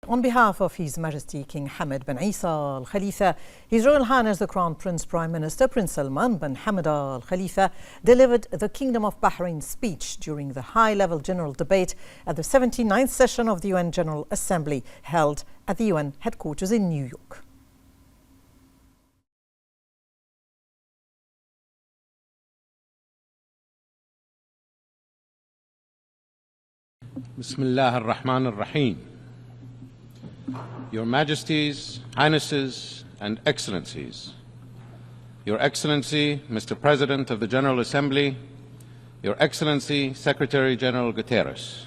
On behalf of His Majesty King Hamad bin Isa Al Khalifa, His Royal Highness the Crown Prince Prime Minister Prince Salman bin Hamad Al Khalifa delivered the Kingdom of Bahrain's speech during the high-level general debate at the 79th session of the UN General Assembly held at the UN headquarters in New York. Bismillah ar-Rahman ar-Rahim. Your Majesties, Highnesses, and Excellencies, Your Excellency, Mr. President of the General Assembly, Your Excellency, Secretary General Guterres,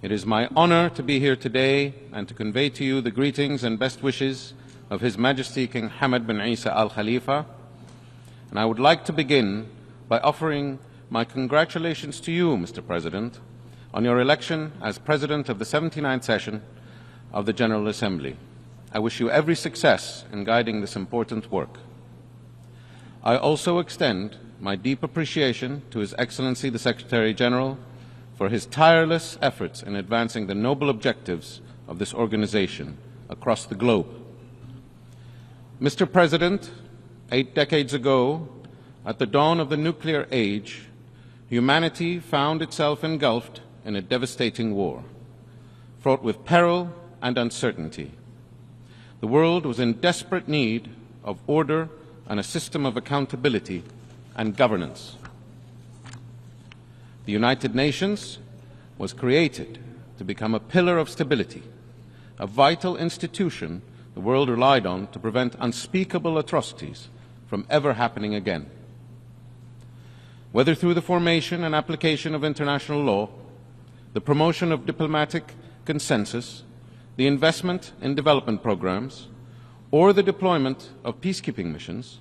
it is my honor to be here today and to convey to you the greetings and best wishes of His Majesty King Hamad bin Isa Al Khalifa, and I would like to begin by offering my congratulations to you, Mr. President, on your election as President of the 79th session of the General Assembly. I wish you every success in guiding this important work. I also extend my deep appreciation to His Excellency the Secretary General for his tireless efforts in advancing the noble objectives of this organization across the globe. Mr. President, 8 decades ago, at the dawn of the nuclear age, humanity found itself engulfed in a devastating war, fraught with peril and uncertainty. The world was in desperate need of order and a system of accountability and governance. The United Nations was created to become a pillar of stability, a vital institution the world relied on to prevent unspeakable atrocities from ever happening again. Whether through the formation and application of international law, the promotion of diplomatic consensus, the investment in development programs, or the deployment of peacekeeping missions,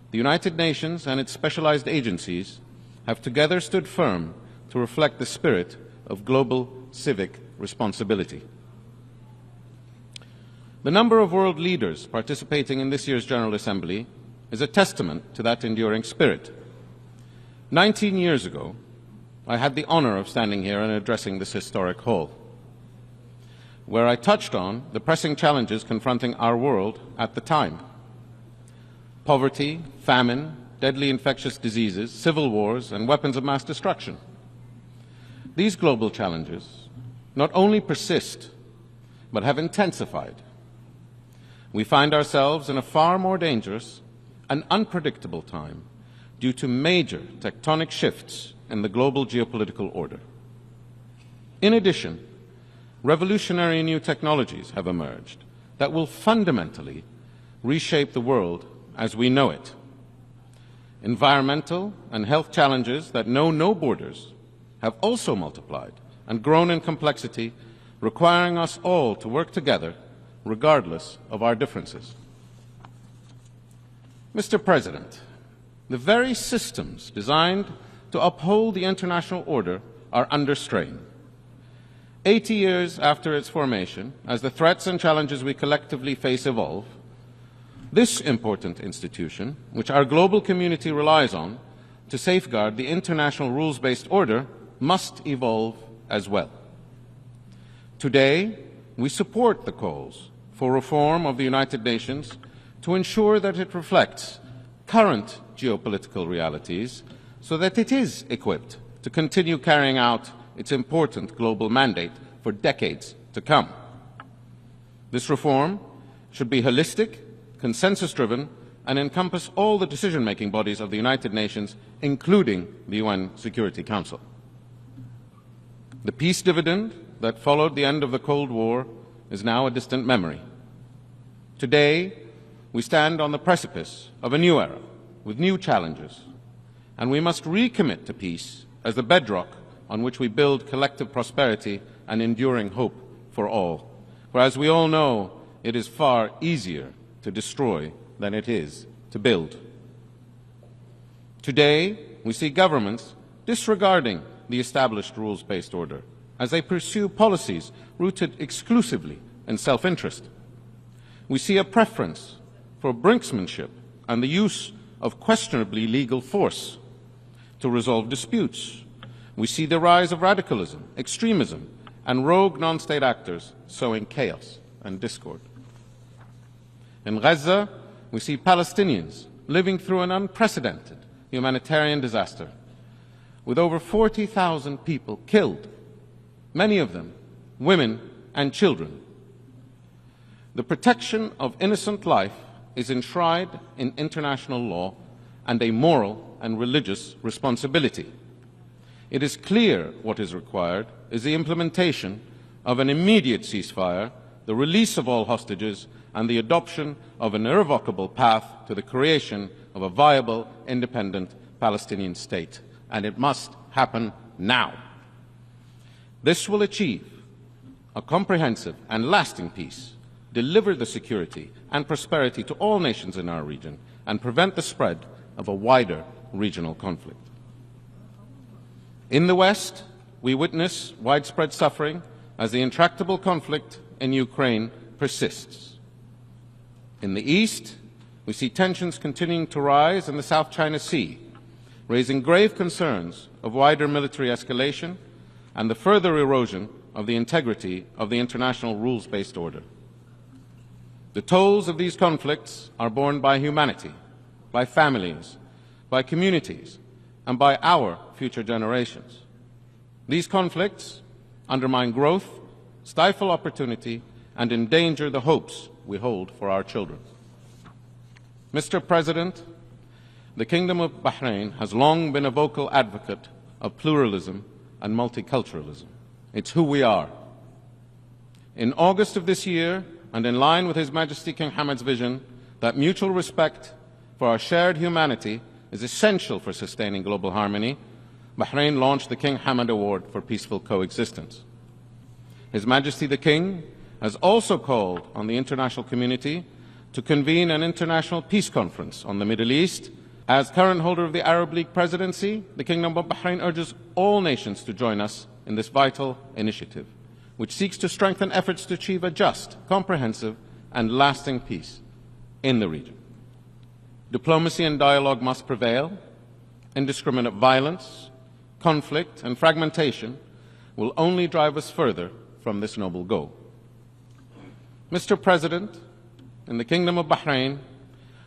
the United Nations and its specialized agencies have together stood firm to reflect the spirit of global civic responsibility. The number of world leaders participating in this year's General Assembly is a testament to that enduring spirit. 19 years ago, I had the honor of standing here and addressing this historic hall, where I touched on the pressing challenges confronting our world at the time: poverty, famine, deadly infectious diseases, civil wars, and weapons of mass destruction. These global challenges not only persist, but have intensified. We find ourselves in a far more dangerous and unpredictable time due to major tectonic shifts in the global geopolitical order. In addition, revolutionary new technologies have emerged that will fundamentally reshape the world as we know it. Environmental and health challenges that know no borders have also multiplied and grown in complexity, requiring us all to work together regardless of our differences. Mr. President, the very systems designed to uphold the international order are under strain. 80 years after its formation, as the threats and challenges we collectively face evolve, this important institution, which our global community relies on to safeguard the international rules-based order, must evolve as well. Today, we support the calls for reform of the United Nations to ensure that it reflects current geopolitical realities so that it is equipped to continue carrying out its important global mandate for decades to come. This reform should be holistic, consensus-driven, and encompass all the decision-making bodies of the United Nations, including the UN Security Council. The peace dividend that followed the end of the Cold War is now a distant memory. Today, we stand on the precipice of a new era with new challenges, and we must recommit to peace as the bedrock on which we build collective prosperity and enduring hope for all. For as we all know, it is far easier to destroy than it is to build. Today, we see governments disregarding the established rules-based order as they pursue policies rooted exclusively in self-interest. We see a preference for brinksmanship and the use of questionably legal force to resolve disputes. We see the rise of radicalism, extremism, and rogue non-state actors sowing chaos and discord. In Gaza, we see Palestinians living through an unprecedented humanitarian disaster, with over 40,000 people killed, many of them women and children. The protection of innocent life is enshrined in international law and a moral and religious responsibility. It is clear what is required is the implementation of an immediate ceasefire, the release of all hostages, and the adoption of an irrevocable path to the creation of a viable, independent Palestinian state. And it must happen now. This will achieve a comprehensive and lasting peace, deliver the security and prosperity to all nations in our region, and prevent the spread of a wider regional conflict. In the West, we witness widespread suffering as the intractable conflict in Ukraine persists. In the East, we see tensions continuing to rise in the South China Sea, raising grave concerns of wider military escalation and the further erosion of the integrity of the international rules-based order. The tolls of these conflicts are borne by humanity, by families, by communities, and by our future generations. These conflicts undermine growth, stifle opportunity, and endanger the hopes we hold for our children. Mr. President, the Kingdom of Bahrain has long been a vocal advocate of pluralism and multiculturalism. It's who we are. In August of this year, and in line with His Majesty King Hamad's vision that mutual respect for our shared humanity is essential for sustaining global harmony, Bahrain launched the King Hamad Award for Peaceful Coexistence. His Majesty the King has also called on the international community to convene an international peace conference on the Middle East. As current holder of the Arab League presidency, the Kingdom of Bahrain urges all nations to join us in this vital initiative, which seeks to strengthen efforts to achieve a just, comprehensive, and lasting peace in the region. Diplomacy and dialogue must prevail. Indiscriminate violence, conflict, and fragmentation will only drive us further from this noble goal. Mr. President, in the Kingdom of Bahrain,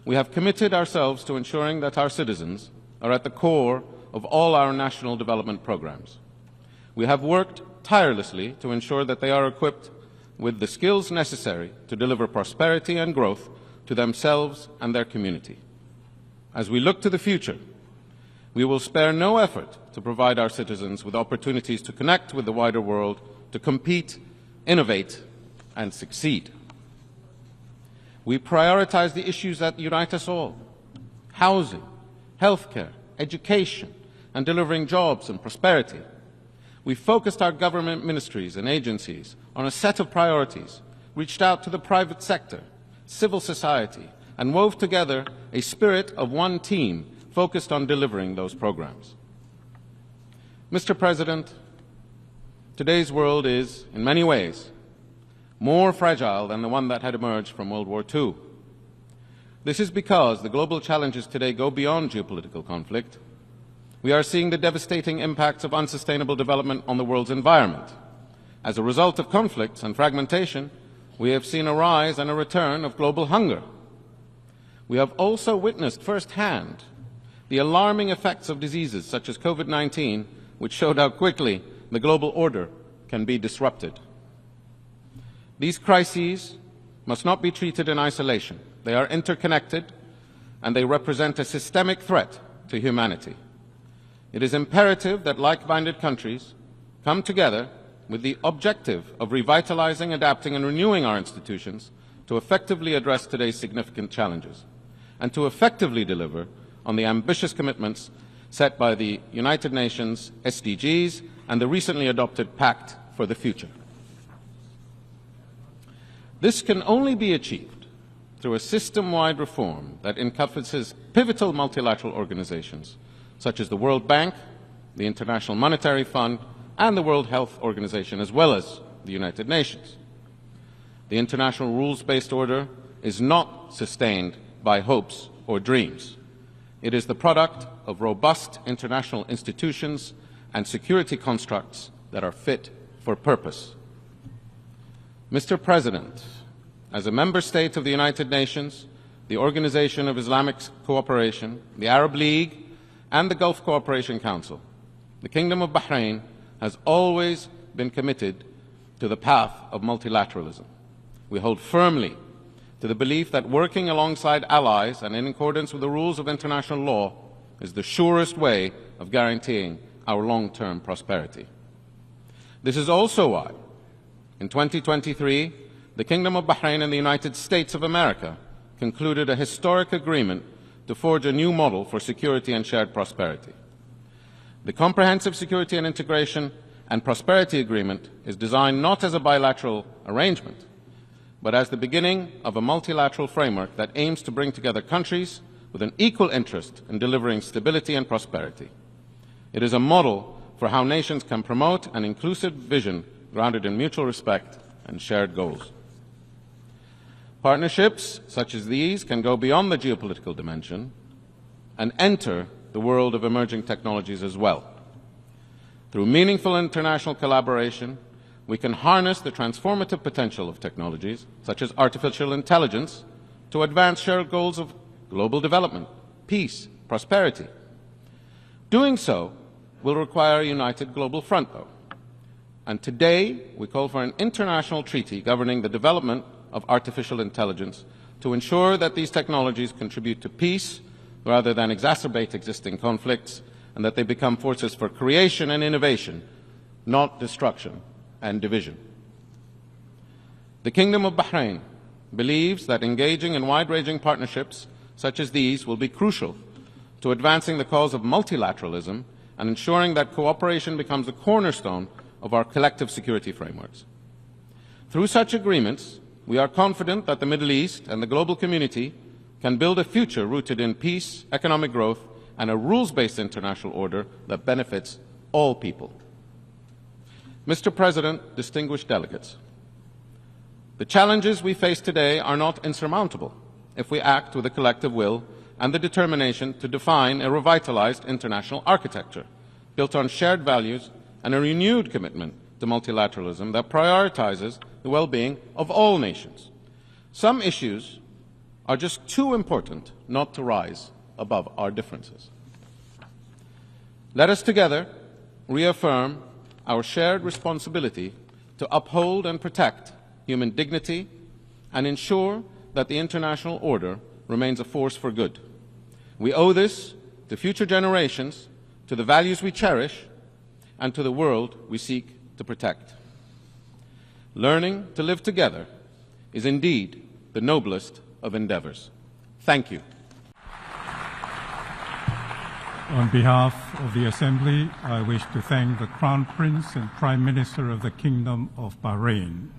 we have committed ourselves to ensuring that our citizens are at the core of all our national development programs. We have worked tirelessly to ensure that they are equipped with the skills necessary to deliver prosperity and growth to themselves and their community. As we look to the future, we will spare no effort to provide our citizens with opportunities to connect with the wider world, to compete, innovate, and succeed. We prioritize the issues that unite us all: housing, healthcare, education, and delivering jobs and prosperity. We focused our government ministries and agencies on a set of priorities, reached out to the private sector, civil society, and wove together a spirit of one team focused on delivering those programs. Mr. President, today's world is, in many ways, more fragile than the one that had emerged from World War II. This is because the global challenges today go beyond geopolitical conflict. We are seeing the devastating impacts of unsustainable development on the world's environment. As a result of conflicts and fragmentation, we have seen a rise and a return of global hunger. We have also witnessed firsthand the alarming effects of diseases such as COVID-19, which showed how quickly the global order can be disrupted. These crises must not be treated in isolation. They are interconnected, and they represent a systemic threat to humanity. It is imperative that like-minded countries come together with the objective of revitalizing, adapting, and renewing our institutions to effectively address today's significant challenges, and to effectively deliver on the ambitious commitments set by the United Nations SDGs and the recently adopted Pact for the Future. This can only be achieved through a system-wide reform that encompasses pivotal multilateral organizations such as the World Bank, the International Monetary Fund, and the World Health Organization, as well as the United Nations. The international rules-based order is not sustained by hopes or dreams. It is the product of robust international institutions and security constructs that are fit for purpose. Mr. President, as a member state of the United Nations, the Organization of Islamic Cooperation, the Arab League, and the Gulf Cooperation Council, the Kingdom of Bahrain has always been committed to the path of multilateralism. We hold firmly to the belief that working alongside allies and in accordance with the rules of international law is the surest way of guaranteeing our long-term prosperity. This is also why, in 2023, the Kingdom of Bahrain and the United States of America concluded a historic agreement to forge a new model for security and shared prosperity. The Comprehensive Security and Integration and Prosperity Agreement is designed not as a bilateral arrangement, but as the beginning of a multilateral framework that aims to bring together countries with an equal interest in delivering stability and prosperity. It is a model for how nations can promote an inclusive vision grounded in mutual respect and shared goals. Partnerships such as these can go beyond the geopolitical dimension and enter the world of emerging technologies as well. Through meaningful international collaboration, we can harness the transformative potential of technologies such as artificial intelligence to advance shared goals of global development, peace, prosperity. Doing so will require a united global front, though. And today, we call for an international treaty governing the development of artificial intelligence to ensure that these technologies contribute to peace rather than exacerbate existing conflicts, and that they become forces for creation and innovation, not destruction and division. The Kingdom of Bahrain believes that engaging in wide-ranging partnerships such as these will be crucial to advancing the cause of multilateralism and ensuring that cooperation becomes a cornerstone of our collective security frameworks. Through such agreements, we are confident that the Middle East and the global community can build a future rooted in peace, economic growth, and a rules-based international order that benefits all people. Mr. President, distinguished delegates, the challenges we face today are not insurmountable if we act with a collective will and the determination to define a revitalized international architecture built on shared values and a renewed commitment to multilateralism that prioritizes the well-being of all nations. Some issues are just too important not to rise above our differences. Let us together reaffirm our shared responsibility to uphold and protect human dignity and ensure that the international order remains a force for good. We owe this to future generations, to the values we cherish, and to the world we seek to protect. Learning to live together is indeed the noblest of endeavors. Thank you. On behalf of the Assembly, I wish to thank the Crown Prince and Prime Minister of the Kingdom of Bahrain.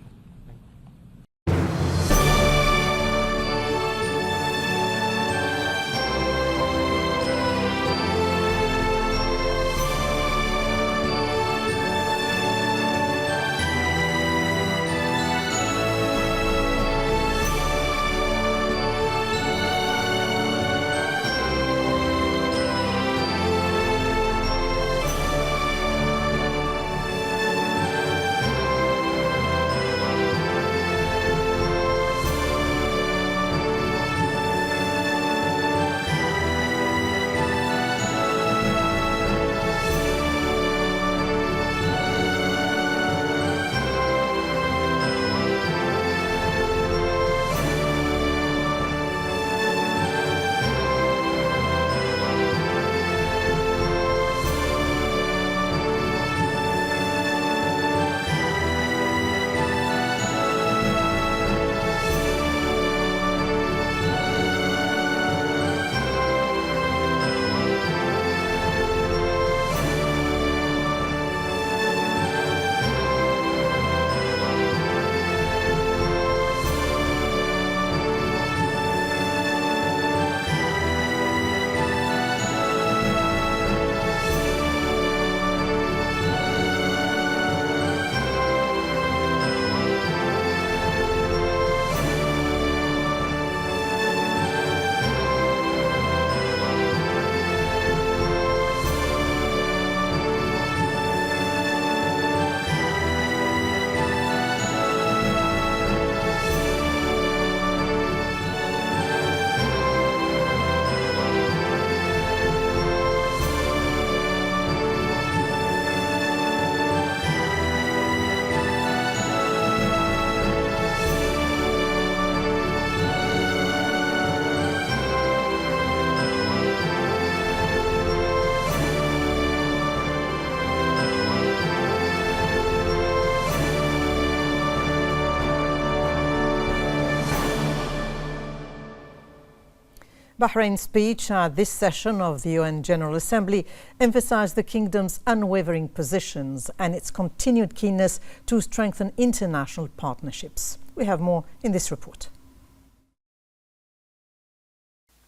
Bahrain's speech at this session of the UN General Assembly emphasized the kingdom's unwavering positions and its continued keenness to strengthen international partnerships. We have more in this report.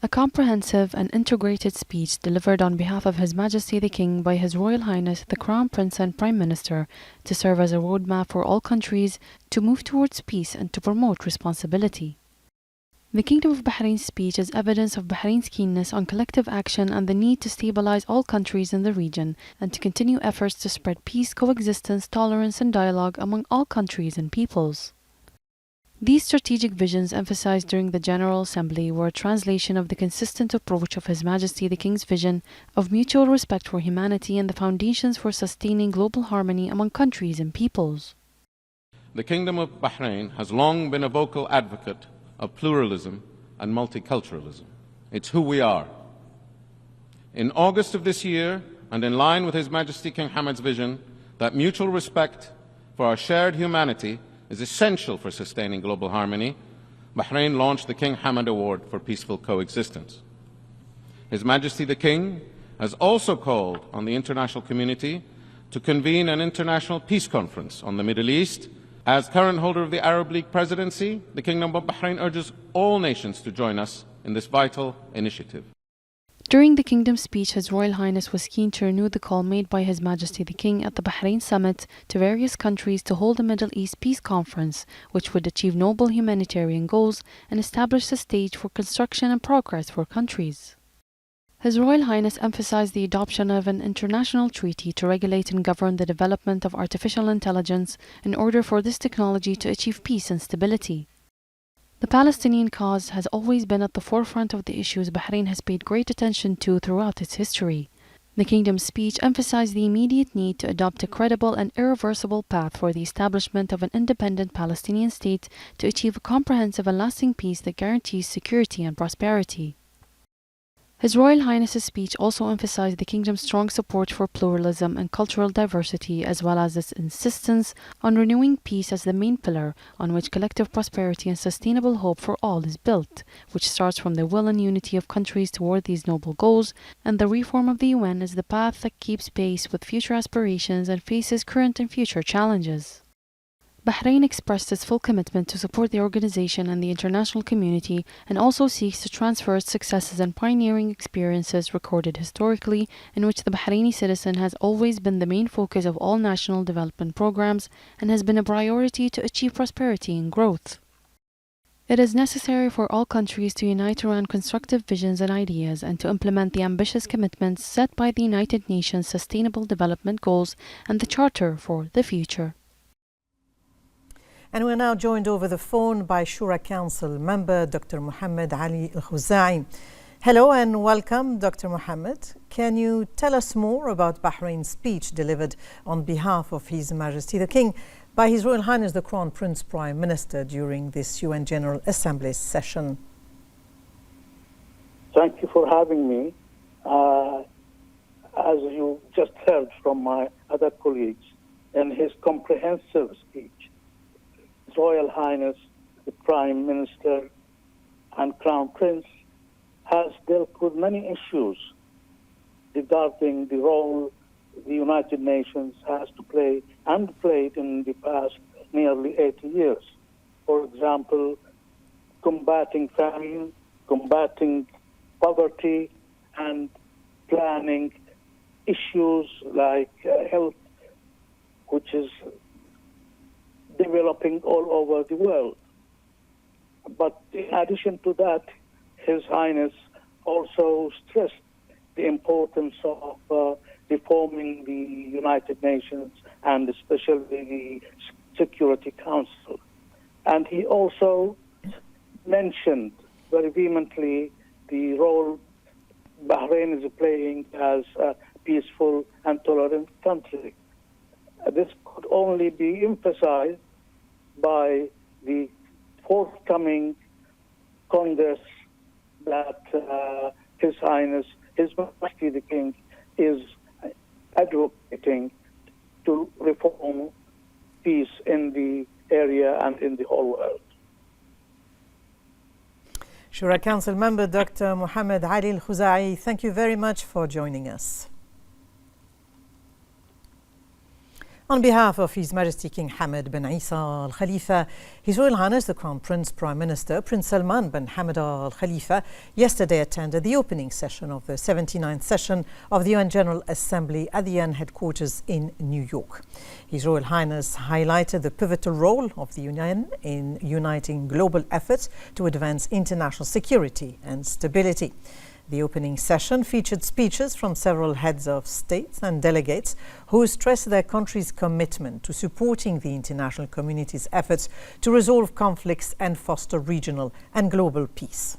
A comprehensive and integrated speech delivered on behalf of His Majesty the King by His Royal Highness the Crown Prince and Prime Minister to serve as a roadmap for all countries to move towards peace and to promote responsibility. The Kingdom of Bahrain's speech is evidence of Bahrain's keenness on collective action and the need to stabilize all countries in the region and to continue efforts to spread peace, coexistence, tolerance and dialogue among all countries and peoples. These strategic visions emphasized during the General Assembly were a translation of the consistent approach of His Majesty the King's vision of mutual respect for humanity and the foundations for sustaining global harmony among countries and peoples. The Kingdom of Bahrain has long been a vocal advocate of pluralism and multiculturalism. It's who we are. In August of this year, and in line with His Majesty King Hamad's vision that mutual respect for our shared humanity is essential for sustaining global harmony, Bahrain launched the King Hamad Award for Peaceful Coexistence. His Majesty the King has also called on the international community to convene an international peace conference on the Middle East. As current holder of the Arab League presidency, the Kingdom of Bahrain urges all nations to join us in this vital initiative. During the Kingdom's speech, His Royal Highness was keen to renew the call made by His Majesty the King at the Bahrain Summit to various countries to hold a Middle East Peace Conference, which would achieve noble humanitarian goals and establish the stage for construction and progress for countries. His Royal Highness emphasized the adoption of an international treaty to regulate and govern the development of artificial intelligence in order for this technology to achieve peace and stability. The Palestinian cause has always been at the forefront of the issues Bahrain has paid great attention to throughout its history. The Kingdom's speech emphasized the immediate need to adopt a credible and irreversible path for the establishment of an independent Palestinian state to achieve a comprehensive and lasting peace that guarantees security and prosperity. His Royal Highness's speech also emphasized the Kingdom's strong support for pluralism and cultural diversity, as well as its insistence on renewing peace as the main pillar on which collective prosperity and sustainable hope for all is built, which starts from the will and unity of countries toward these noble goals, and the reform of the UN is the path that keeps pace with future aspirations and faces current and future challenges. Bahrain expressed its full commitment to support the organization and the international community and also seeks to transfer its successes and pioneering experiences recorded historically, in which the Bahraini citizen has always been the main focus of all national development programs and has been a priority to achieve prosperity and growth. It is necessary for all countries to unite around constructive visions and ideas and to implement the ambitious commitments set by the United Nations Sustainable Development Goals and the Charter for the Future. And we're now joined over the phone by Shura Council member Dr. Mohammed Ali Al-Khuzai. Hello and welcome, Dr. Mohammed. Can you tell us more about Bahrain's speech delivered on behalf of His Majesty the King by His Royal Highness the Crown Prince Prime Minister during this UN General Assembly session? Thank you for having me. As you just heard from my other colleagues, in his comprehensive speech, His Royal Highness the Prime Minister and Crown Prince has dealt with many issues regarding the role the United Nations has to play and played in the past nearly 80 years. For example, combating famine, combating poverty, and planning issues like health, which is developing all over the world. But in addition to that, His Highness also stressed the importance of reforming the United Nations and especially the Security Council. And he also mentioned very vehemently the role Bahrain is playing as a peaceful and tolerant country. This could only be emphasized by the forthcoming Congress that His Highness, His Majesty the King, is advocating to reform peace in the area and in the whole world. Shura Council member Dr. Mohammed Ali Al-Khuzai, thank you very much for joining us. On behalf of His Majesty King Hamad bin Isa Al Khalifa, His Royal Highness the Crown Prince Prime Minister Prince Salman bin Hamad Al Khalifa yesterday attended the opening session of the 79th session of the UN General Assembly at the UN headquarters in New York. His Royal Highness highlighted the pivotal role of the UN in uniting global efforts to advance international security and stability. The opening session featured speeches from several heads of states and delegates who stressed their country's commitment to supporting the international community's efforts to resolve conflicts and foster regional and global peace.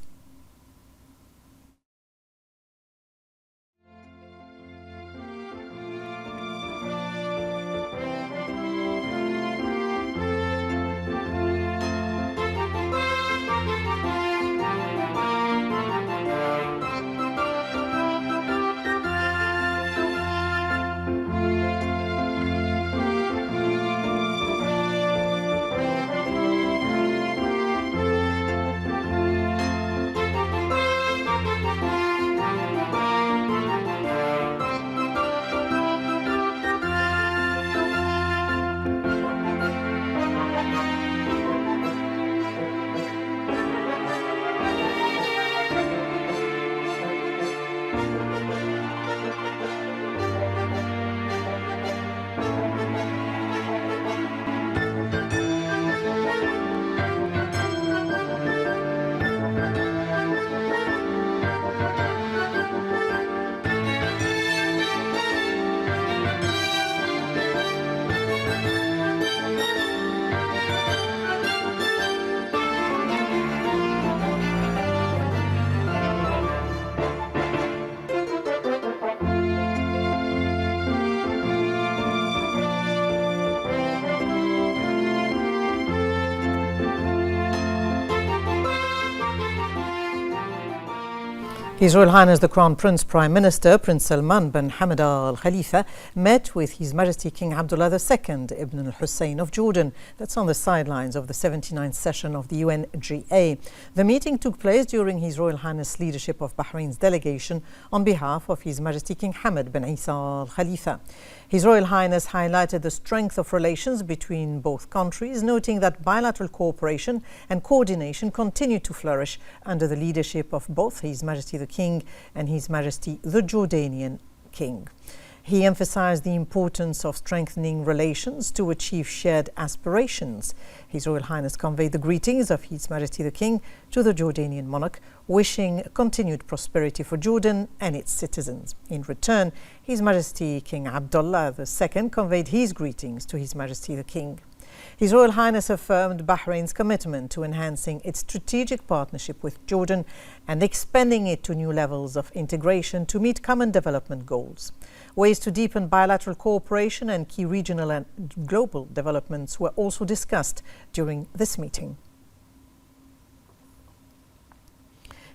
His Royal Highness the Crown Prince Prime Minister Prince Salman bin Hamad Al Khalifa met with His Majesty King Abdullah II Ibn Al Hussein of Jordan. That's on the sidelines of the 79th session of the UNGA. The meeting took place during His Royal Highness leadership of Bahrain's delegation on behalf of His Majesty King Hamad bin Isa Al Khalifa. His Royal Highness highlighted the strength of relations between both countries, noting that bilateral cooperation and coordination continue to flourish under the leadership of both His Majesty the King and His Majesty the Jordanian King. He emphasized the importance of strengthening relations to achieve shared aspirations. His Royal Highness conveyed the greetings of His Majesty the King to the Jordanian monarch, wishing continued prosperity for Jordan and its citizens. In return, His Majesty King Abdullah II conveyed his greetings to His Majesty the King. His Royal Highness affirmed Bahrain's commitment to enhancing its strategic partnership with Jordan and expanding it to new levels of integration to meet common development goals. Ways to deepen bilateral cooperation and key regional and global developments were also discussed during this meeting.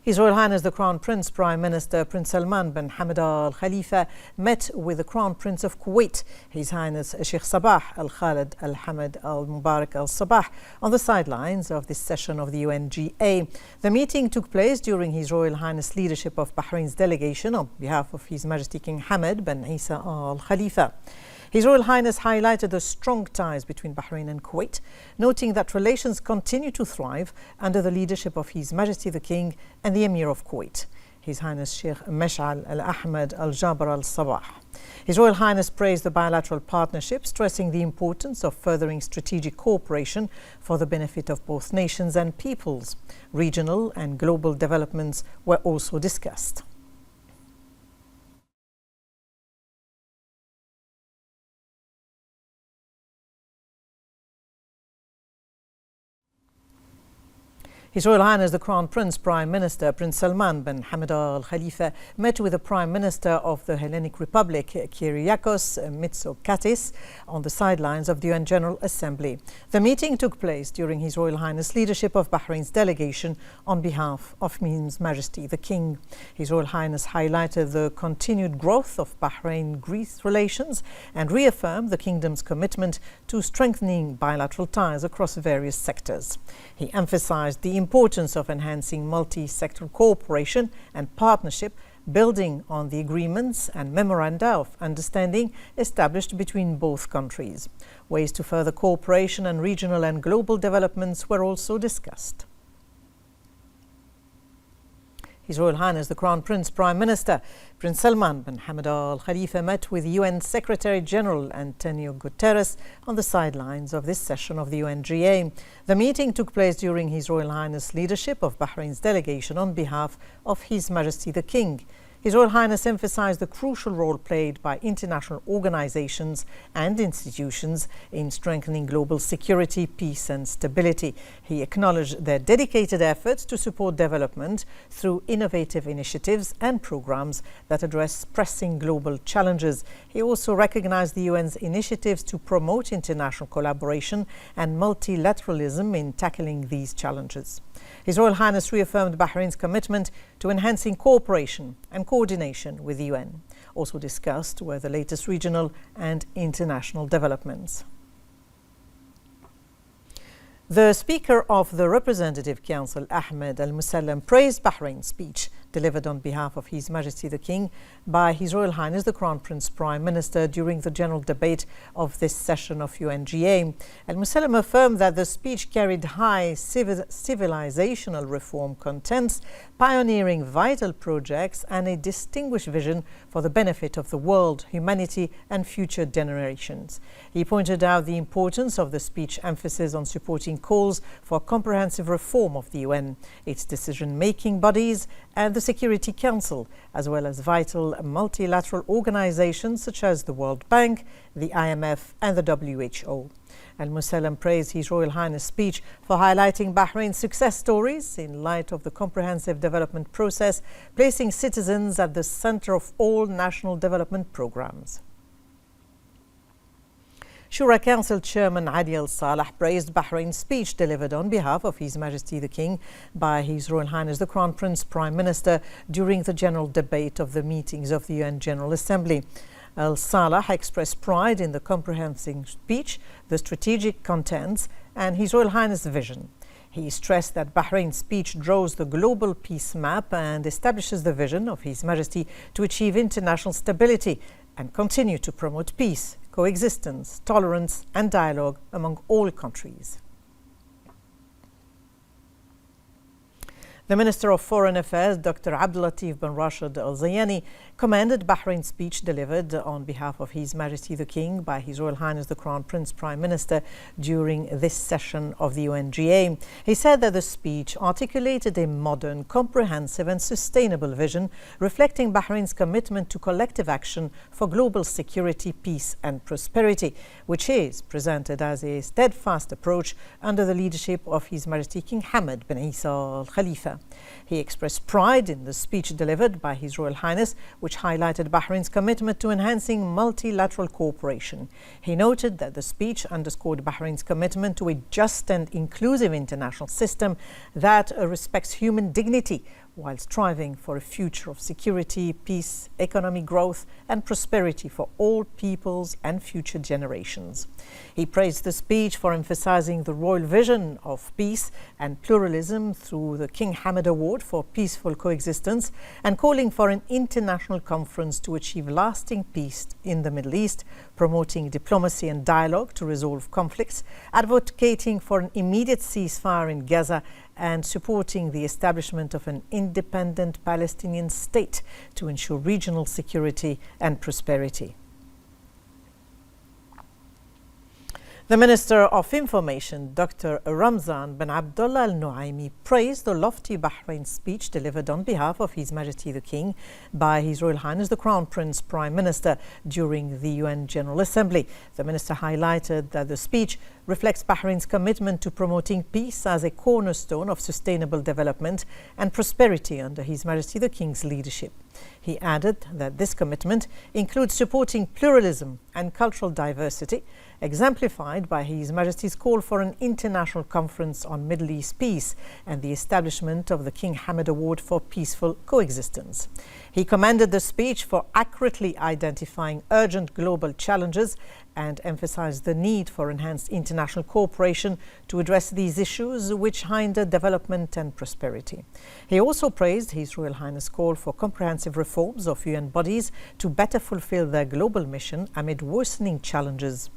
His Royal Highness the Crown Prince Prime Minister Prince Salman bin Hamad Al Khalifa met with the Crown Prince of Kuwait, His Highness Sheikh Sabah Al Khalid Al Hamad Al Mubarak Al Sabah, on the sidelines of this session of the UNGA. The meeting took place during His Royal Highness leadership of Bahrain's delegation on behalf of His Majesty King Hamad bin Isa Al Khalifa. His Royal Highness highlighted the strong ties between Bahrain and Kuwait, noting that relations continue to thrive under the leadership of His Majesty the King and the Emir of Kuwait, His Highness Sheikh Mash'al Al Ahmad Al Jabr Al Sabah. His Royal Highness praised the bilateral partnership, stressing the importance of furthering strategic cooperation for the benefit of both nations and peoples. Regional and global developments were also discussed. His Royal Highness the Crown Prince Prime Minister Prince Salman bin Hamad Al Khalifa met with the Prime Minister of the Hellenic Republic Kyriakos Mitsotakis on the sidelines of the UN General Assembly. The meeting took place during His Royal Highness leadership of Bahrain's delegation on behalf of His Majesty the King. His Royal Highness highlighted the continued growth of Bahrain-Greece relations and reaffirmed the Kingdom's commitment to strengthening bilateral ties across various sectors. He emphasized the importance of enhancing multi-sectoral cooperation and partnership, building on the agreements and memoranda of understanding established between both countries. Ways to further cooperation and regional and global developments were also discussed. His Royal Highness the Crown Prince Prime Minister Prince Salman bin Hamad Al Khalifa met with UN Secretary General Antonio Guterres on the sidelines of this session of the UNGA. The meeting took place during His Royal Highness leadership of Bahrain's delegation on behalf of His Majesty the King. His Royal Highness emphasized the crucial role played by international organizations and institutions in strengthening global security, peace and stability. He acknowledged their dedicated efforts to support development through innovative initiatives and programs that address pressing global challenges. He also recognized the UN's initiatives to promote international collaboration and multilateralism in tackling these challenges. His Royal Highness reaffirmed Bahrain's commitment to enhancing cooperation and coordination with the UN. Also discussed were the latest regional and international developments. The Speaker of the Representative Council, Ahmed Al-Musallam, praised Bahrain's speech delivered on behalf of His Majesty the King by His Royal Highness the Crown Prince Prime Minister during the general debate of this session of UNGA. Al-Musallam affirmed that the speech carried high civilizational reform contents, pioneering vital projects and a distinguished vision for the benefit of the world, humanity and future generations. He pointed out the importance of the speech emphasis on supporting calls for comprehensive reform of the UN, its decision-making bodies and the Security Council, as well as vital multilateral organizations such as the World Bank, the IMF and the WHO. Al-Musallam praised His Royal Highness' speech for highlighting Bahrain's success stories in light of the comprehensive development process, placing citizens at the center of all national development programs. Shura Council Chairman Adi Al-Saleh praised Bahrain's speech delivered on behalf of His Majesty the King by His Royal Highness the Crown Prince Prime Minister during the general debate of the meetings of the UN General Assembly. Al-Saleh expressed pride in the comprehensive speech, the strategic contents and His Royal Highness' vision. He stressed that Bahrain's speech draws the global peace map and establishes the vision of His Majesty to achieve international stability and continue to promote peace, coexistence, tolerance and dialogue among all countries. The Minister of Foreign Affairs, Dr. Abdulatif bin Rashid Al Zayani, commended Bahrain's speech delivered on behalf of His Majesty the King by His Royal Highness the Crown Prince Prime Minister during this session of the UNGA. He said that the speech articulated a modern, comprehensive and sustainable vision reflecting Bahrain's commitment to collective action for global security, peace and prosperity, which is presented as a steadfast approach under the leadership of His Majesty King Hamad bin Isa Al Khalifa. He expressed pride in the speech delivered by His Royal Highness, which highlighted Bahrain's commitment to enhancing multilateral cooperation. He noted that the speech underscored Bahrain's commitment to a just and inclusive international system that respects human dignity while striving for a future of security, peace, economic growth and prosperity for all peoples and future generations. He praised the speech for emphasizing the royal vision of peace and pluralism through the King Hamad Award for Peaceful Coexistence and calling for an international conference to achieve lasting peace in the Middle East, promoting diplomacy and dialogue to resolve conflicts, advocating for an immediate ceasefire in Gaza and supporting the establishment of an independent Palestinian state to ensure regional security and prosperity. The Minister of Information, Dr. Ramzan bin Abdullah Al Nuaimi, praised the lofty Bahrain speech delivered on behalf of His Majesty the King by His Royal Highness the Crown Prince Prime Minister during the UN General Assembly. The Minister highlighted that the speech reflects Bahrain's commitment to promoting peace as a cornerstone of sustainable development and prosperity under His Majesty the King's leadership. He added that this commitment includes supporting pluralism and cultural diversity, exemplified by His Majesty's call for an international conference on Middle East peace and the establishment of the King Hamad Award for Peaceful Coexistence. He commended the speech for accurately identifying urgent global challenges and emphasized the need for enhanced international cooperation to address these issues which hinder development and prosperity. He also praised His Royal Highness' call for comprehensive reforms of UN bodies to better fulfill their global mission amid worsening challenges.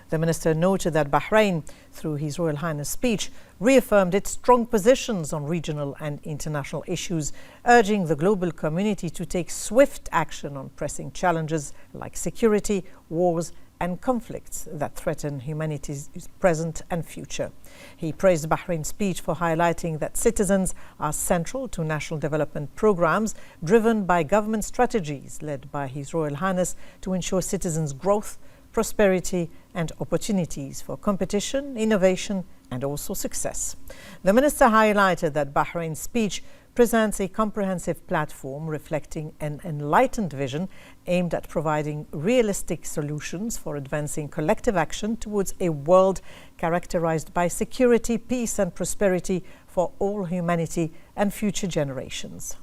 The minister noted that Bahrain, through His Royal Highness' speech, reaffirmed its strong positions on regional and international issues, urging the global community to take swift action on pressing challenges like security, wars, and conflicts that threaten humanity's present and future. He praised Bahrain's speech for highlighting that citizens are central to national development programs driven by government strategies led by His Royal Highness to ensure citizens' growth, prosperity and opportunities for competition, innovation and also success. The minister highlighted that Bahrain's speech presents a comprehensive platform reflecting an enlightened vision aimed at providing realistic solutions for advancing collective action towards a world characterized by security, peace and prosperity for all humanity and future generations.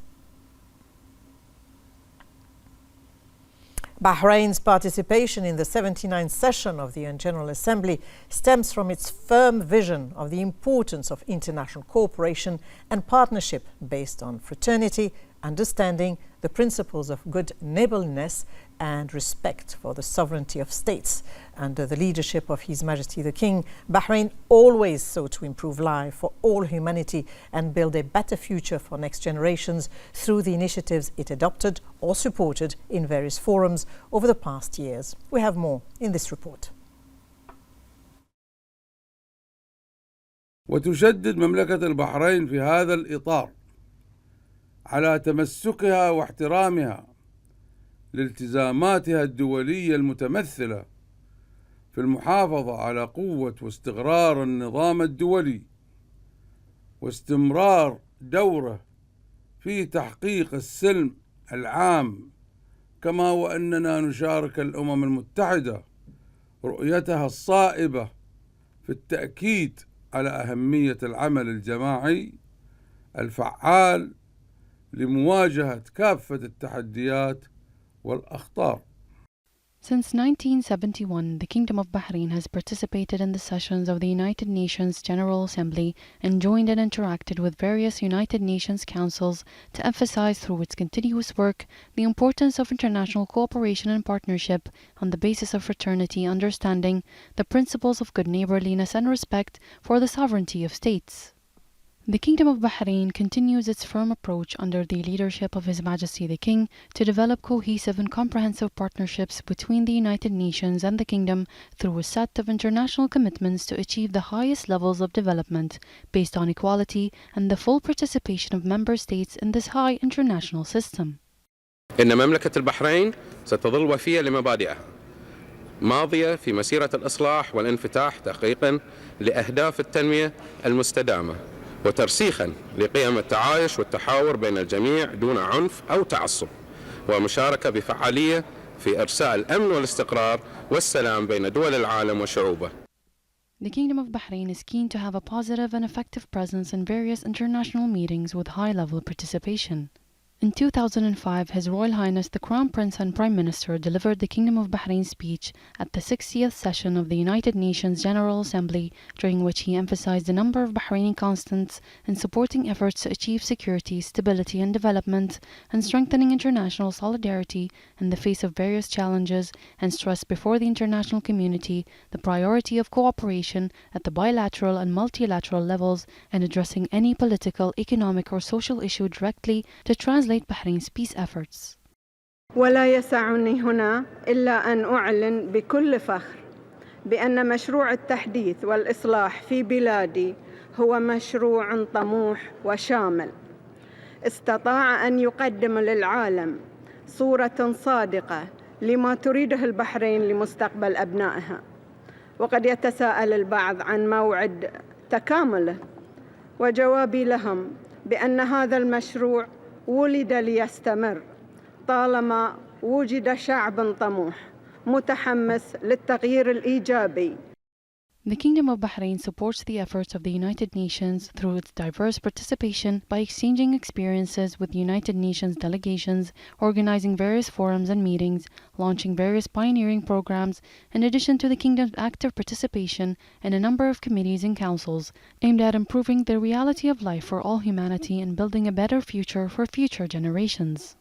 Bahrain's participation in the 79th session of the UN General Assembly stems from its firm vision of the importance of international cooperation and partnership based on fraternity, understanding, the principles of good neighborliness and respect for the sovereignty of states. Under the leadership of His Majesty the King, Bahrain always sought to improve life for all humanity and build a better future for next generations through the initiatives it adopted or supported in various forums over the past years. We have more in this report. وتشدد مملكة البحرين في هذا الإطار على تمسكها واحترامها لالتزاماتها الدولية المتمثلة في المحافظة على قوة واستقرار النظام الدولي واستمرار دوره في تحقيق السلم العام، كما وأننا نشارك الأمم المتحدة رؤيتها الصائبة في التأكيد على أهمية العمل الجماعي الفعال لمواجهة كافة التحديات والأخطار. Since 1971, the Kingdom of Bahrain has participated in the sessions of the United Nations General Assembly and joined and interacted with various United Nations councils to emphasize through its continuous work the importance of international cooperation and partnership on the basis of fraternity, understanding, the principles of good neighborliness and respect for the sovereignty of states. The Kingdom of Bahrain continues its firm approach under the leadership of His Majesty the King to develop cohesive and comprehensive partnerships between the United Nations and the Kingdom through a set of international commitments to achieve the highest levels of development based on equality and the full participation of member states in this high international system. إن مملكة البحرين ستظل وفية لمبادئها، ماضية في مسيرة الإصلاح والانفتاح تحقيقا لأهداف التنمية المستدامة وترسيخا لقيم التعايش والتحاور بين الجميع دون عنف أو تعصب، ومشاركة بفعالية في إرساء الأمن والاستقرار والسلام بين دول العالم وشعوبه. The Kingdom of Bahrain is keen to have a positive and effective presence in various international meetings with high-level participation. In 2005, His Royal Highness the Crown Prince and Prime Minister delivered the Kingdom of Bahrain speech at the 60th session of the United Nations General Assembly, during which he emphasized a number of Bahraini constants in supporting efforts to achieve security, stability and development, and strengthening international solidarity in the face of various challenges, and stressed before the international community the priority of cooperation at the bilateral and multilateral levels in addressing any political, economic or social issue directly to translate Bahrain's peace efforts. ولا يسعني هنا إلا أن أعلن بكل فخر بأن مشروع التحديث والإصلاح في بلادي هو مشروع طموح وشامل استطاع أن يقدم للعالم صورة صادقة لما تريده البحرين لمستقبل أبنائها. وقد يتساءل البعض عن موعد تكامله، وجوابي لهم بأن هذا المشروع ولد ليستمر طالما وجد شعب طموح متحمس للتغيير الإيجابي. The Kingdom of Bahrain supports the efforts of the United Nations through its diverse participation by exchanging experiences with United Nations delegations, organizing various forums and meetings, launching various pioneering programs, in addition to the Kingdom's active participation in a number of committees and councils aimed at improving the reality of life for all humanity and building a better future for future generations.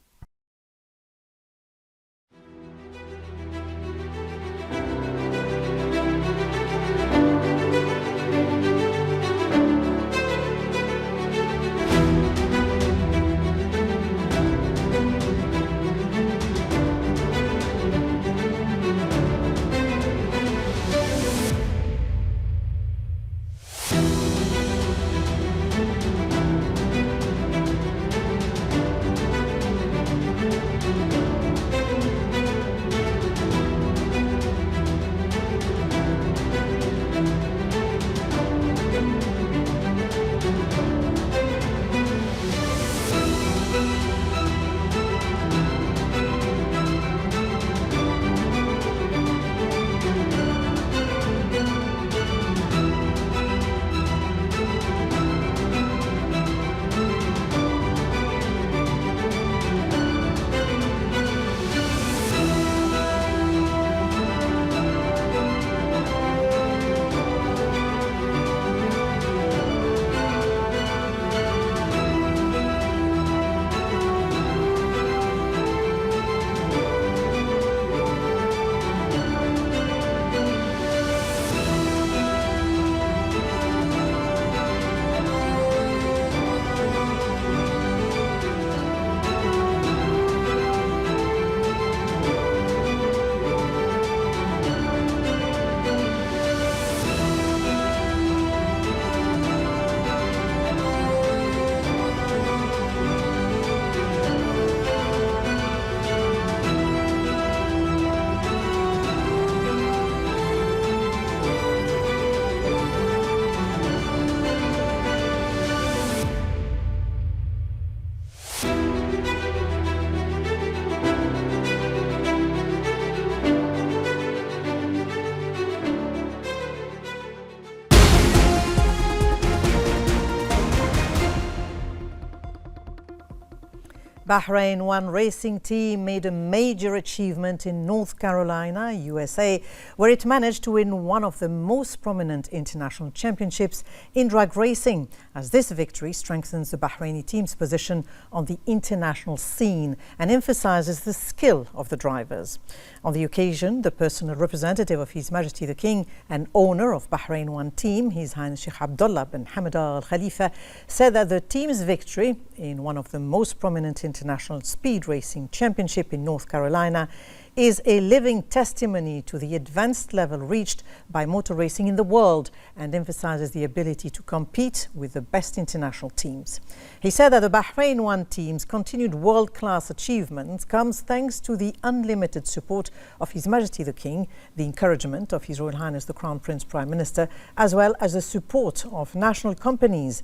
Bahrain One racing team made a major achievement in North Carolina, USA, where it managed to win one of the most prominent international championships in drag racing, as this victory strengthens the Bahraini team's position on the international scene and emphasizes the skill of the drivers. On the occasion, the personal representative of His Majesty the King and owner of Bahrain One team, His Highness Sheikh Abdullah bin Hamad Al Khalifa, said that the team's victory in one of the most prominent international speed racing championship in North Carolina is a living testimony to the advanced level reached by motor racing in the world and emphasizes the ability to compete with the best international teams. He said that the Bahrain One team's continued world-class achievements comes thanks to the unlimited support of His Majesty the King, the encouragement of His Royal Highness the Crown Prince Prime Minister, as well as the support of national companies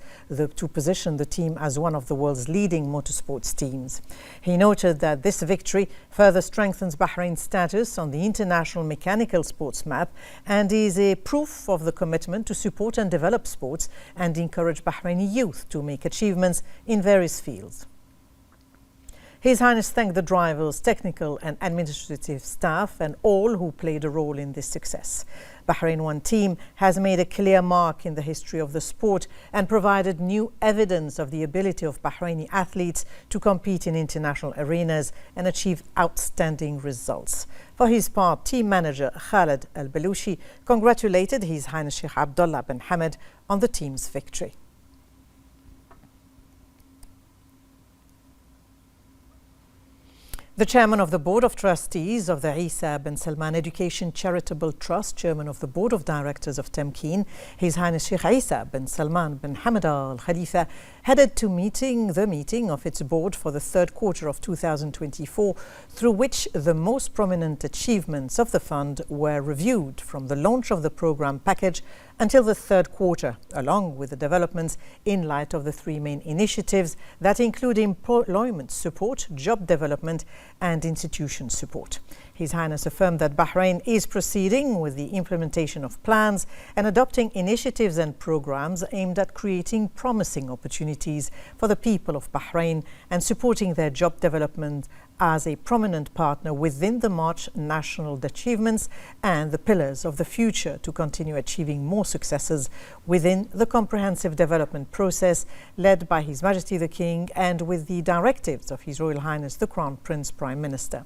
to position the team as one of the world's leading motorsports teams. He noted that this victory further strengthens Bahrain's status on the international mechanical sports map and is a proof of the commitment to support and develop sports and encourage Bahraini youth to make achievements in various fields. His Highness thanked the drivers, technical and administrative staff and all who played a role in this success. Bahrain One team has made a clear mark in the history of the sport and provided new evidence of the ability of Bahraini athletes to compete in international arenas and achieve outstanding results. For his part, team manager Khaled Al-Balushi congratulated His Highness Sheikh Abdullah bin Hamad on the team's victory. The chairman of the Board of Trustees of the Isa bin Salman Education Charitable Trust, chairman of the Board of Directors of Temkeen, His Highness Sheikh Isa bin Salman bin Hamad Al Khalifa, headed to the meeting of its board for the third quarter of 2024, through which the most prominent achievements of the fund were reviewed from the launch of the program package until the third quarter, along with the developments in light of the three main initiatives that include employment support, job development and institution support. His Highness affirmed that Bahrain is proceeding with the implementation of plans and adopting initiatives and programs aimed at creating promising opportunities for the people of Bahrain and supporting their job development as a prominent partner within the March national achievements and the pillars of the future to continue achieving more successes within the comprehensive development process led by His Majesty the King and with the directives of His Royal Highness the Crown Prince Prime Minister.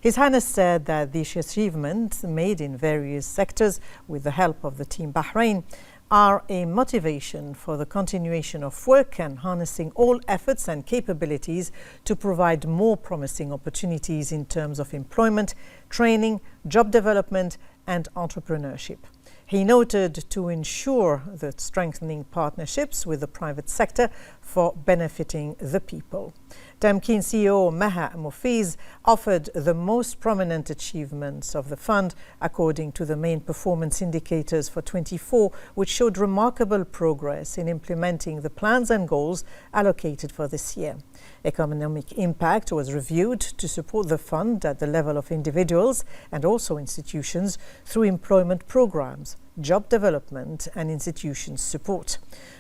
His Highness said that these achievements made in various sectors with the help of the Team Bahrain are a motivation for the continuation of work and harnessing all efforts and capabilities to provide more promising opportunities in terms of employment, training, job development and entrepreneurship. He noted to ensure the strengthening partnerships with the private sector for benefiting the people. Tamkeen CEO Maha Mufiz offered the most prominent achievements of the fund according to the main performance indicators for 24, which showed remarkable progress in implementing the plans and goals allocated for this year. Economic impact was reviewed to support the fund at the level of individuals and also institutions through employment programs, job development and institution support.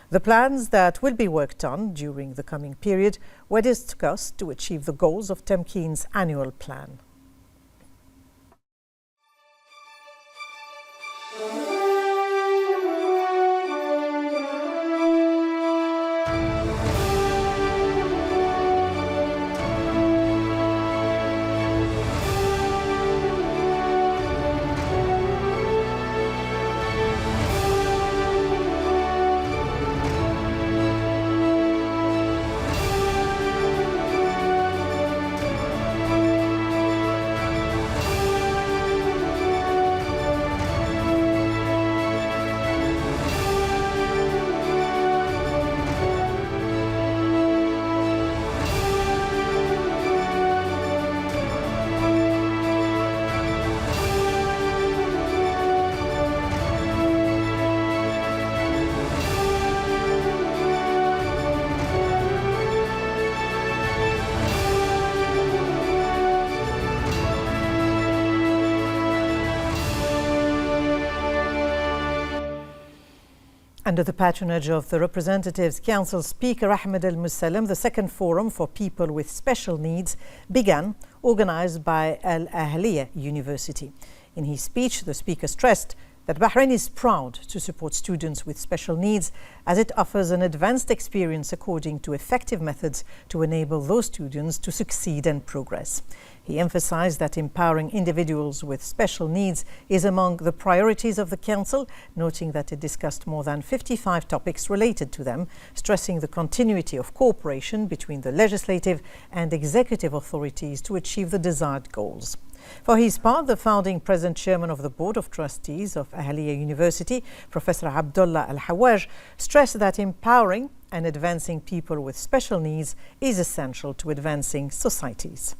The plans that will be worked on during the coming period were discussed to achieve the goals of Tamkeen's annual plan. Under the patronage of the Representatives Council Speaker Ahmed Al-Musallam, the second forum for people with special needs began, organized by Al-Ahliya University. In his speech, the speaker stressed that Bahrain is proud to support students with special needs as it offers an advanced experience according to effective methods to enable those students to succeed and progress. He emphasized that empowering individuals with special needs is among the priorities of the Council, noting that it discussed more than 55 topics related to them, stressing the continuity of cooperation between the legislative and executive authorities to achieve the desired goals. For his part, the founding President Chairman of the Board of Trustees of Ahliya University, Professor Abdullah Al-Hawaj, stressed that empowering and advancing people with special needs is essential to advancing societies.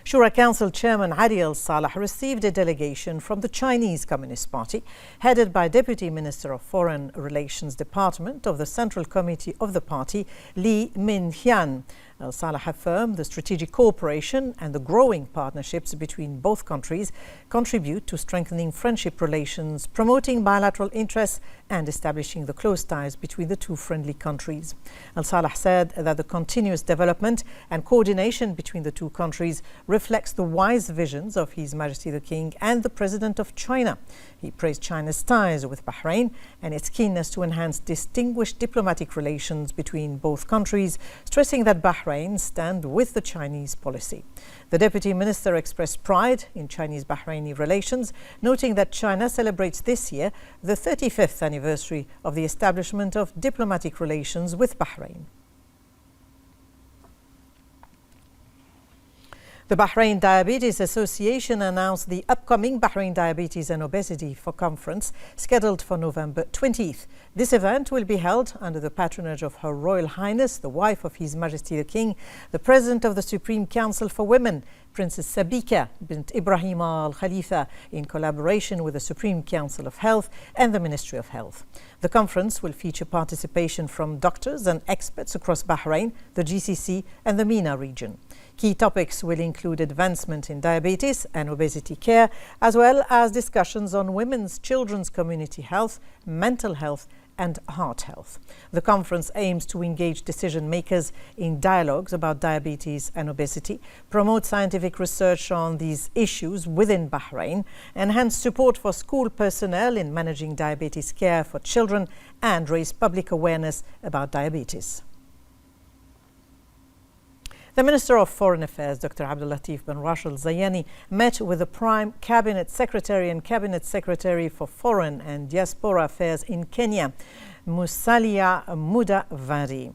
Shura Council Chairman Adil Saleh received a delegation from the Chinese Communist Party, headed by Deputy Minister of Foreign Relations Department of the Central Committee of the party, Li Minhian. Saleh affirmed the strategic cooperation and the growing partnerships between both countries contribute to strengthening friendship relations, promoting bilateral interests and establishing the close ties between the two friendly countries. Saleh said that the continuous development and coordination between the two countries reflects the wise visions of His Majesty the King and the President of China. He praised China's ties with Bahrain and its keenness to enhance distinguished diplomatic relations between both countries, stressing that Bahrain stand with the Chinese policy. The Deputy Minister expressed pride in Chinese-Bahraini relations, noting that China celebrates this year the 35th anniversary of the establishment of diplomatic relations with Bahrain. The Bahrain Diabetes Association announced the upcoming Bahrain Diabetes and Obesity Conference scheduled for November 20th. This event will be held under the patronage of Her Royal Highness, the wife of His Majesty the King, the President of the Supreme Council for Women, Princess Sabika bint Ibrahim Al Khalifa in collaboration with the Supreme Council of Health and the Ministry of Health. The conference will feature participation from doctors and experts across Bahrain, the GCC and the MENA region. Key topics will include advancement in diabetes and obesity care, as well as discussions on women's, children's community health, mental health and heart health. The conference aims to engage decision makers in dialogues about diabetes and obesity, promote scientific research on these issues within Bahrain, enhance support for school personnel in managing diabetes care for children, and raise public awareness about diabetes. The Minister of Foreign Affairs, Dr. Abdul Latif bin Rashid Al Zayani, met with the Prime Cabinet Secretary and Cabinet Secretary for Foreign and Diaspora Affairs in Kenya, Musalia Mudavadi.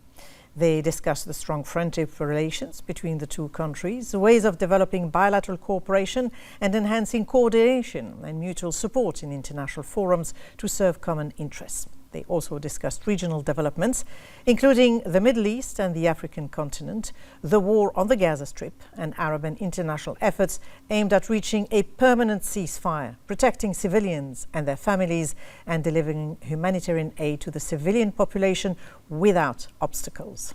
They discussed the strong friendship relations between the two countries, ways of developing bilateral cooperation and enhancing coordination and mutual support in international forums to serve common interests. They also discussed regional developments, including the Middle East and the African continent, the war on the Gaza Strip, and Arab and international efforts aimed at reaching a permanent ceasefire, protecting civilians and their families, and delivering humanitarian aid to the civilian population without obstacles.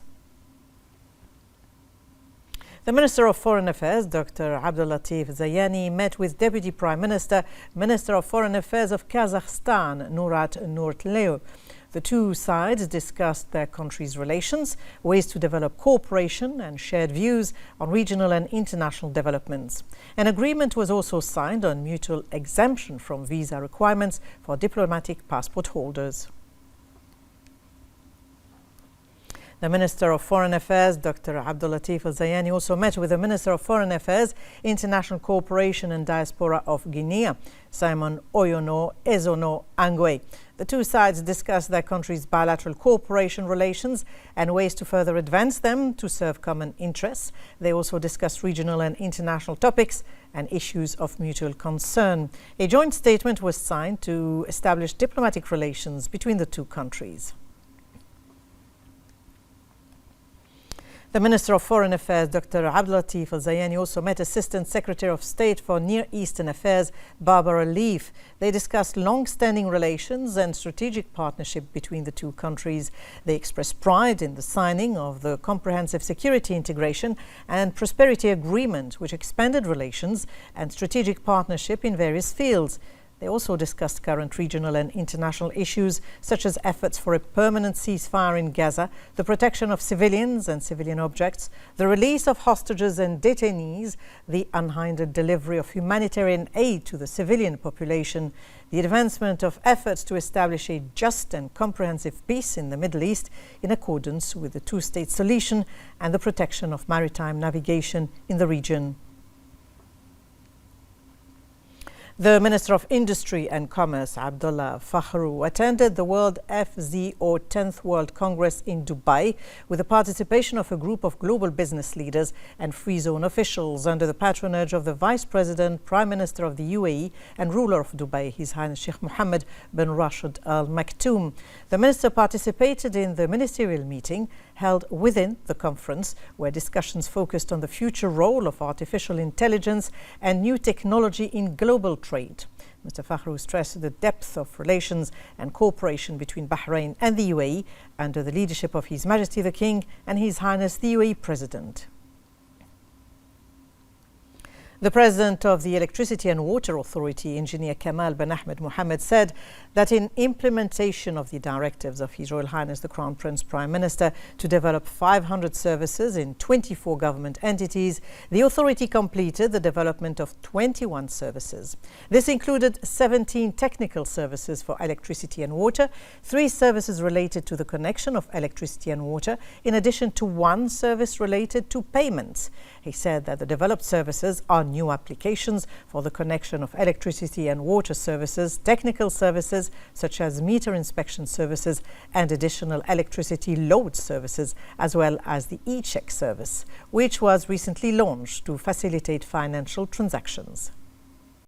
The Minister of Foreign Affairs, Dr. Abdul Latif Zayani, met with Deputy Prime Minister, Minister of Foreign Affairs of Kazakhstan, Nurat Nurtleu. The two sides discussed their countries' relations, ways to develop cooperation, and shared views on regional and international developments. An agreement was also signed on mutual exemption from visa requirements for diplomatic passport holders. The Minister of Foreign Affairs, Dr. Abdul Latif Al Zayani, also met with the Minister of Foreign Affairs, International Cooperation and Diaspora of Guinea, Simon Oyono Ezono Angwe. The two sides discussed their countries' bilateral cooperation relations and ways to further advance them to serve common interests. They also discussed regional and international topics and issues of mutual concern. A joint statement was signed to establish diplomatic relations between the two countries. The Minister of Foreign Affairs, Dr. Abdul Latif Al Zayani, also met Assistant Secretary of State for Near Eastern Affairs, Barbara Leaf. They discussed long-standing relations and strategic partnership between the two countries. They expressed pride in the signing of the Comprehensive Security Integration and Prosperity Agreement, which expanded relations and strategic partnership in various fields. They also discussed current regional and international issues, such as efforts for a permanent ceasefire in Gaza, the protection of civilians and civilian objects, the release of hostages and detainees, the unhindered delivery of humanitarian aid to the civilian population, the advancement of efforts to establish a just and comprehensive peace in the Middle East in accordance with the two-state solution, and the protection of maritime navigation in the region. The Minister of Industry and Commerce, Abdullah Fakhru, attended the World FZO 10th World Congress in Dubai with the participation of a group of global business leaders and free zone officials under the patronage of the Vice President, Prime Minister of the UAE and ruler of Dubai, His Highness Sheikh Mohammed bin Rashid Al Maktoum. The minister participated in the ministerial meeting held within the conference, where discussions focused on the future role of artificial intelligence and new technology in global trade. Mr. Fakhru stressed the depth of relations and cooperation between Bahrain and the UAE under the leadership of His Majesty the King and His Highness the UAE President. The President of the Electricity and Water Authority, Engineer Kamal bin Ahmed Mohammed, said that in implementation of the directives of His Royal Highness the Crown Prince Prime Minister to develop 500 services in 24 government entities, the authority completed the development of 21 services. This included 17 technical services for electricity and water, 3 services related to the connection of electricity and water, in addition to 1 service related to payments. He said that the developed services are new applications for the connection of electricity and water services, technical services such as meter inspection services and additional electricity load services, as well as the e-check service, which was recently launched to facilitate financial transactions.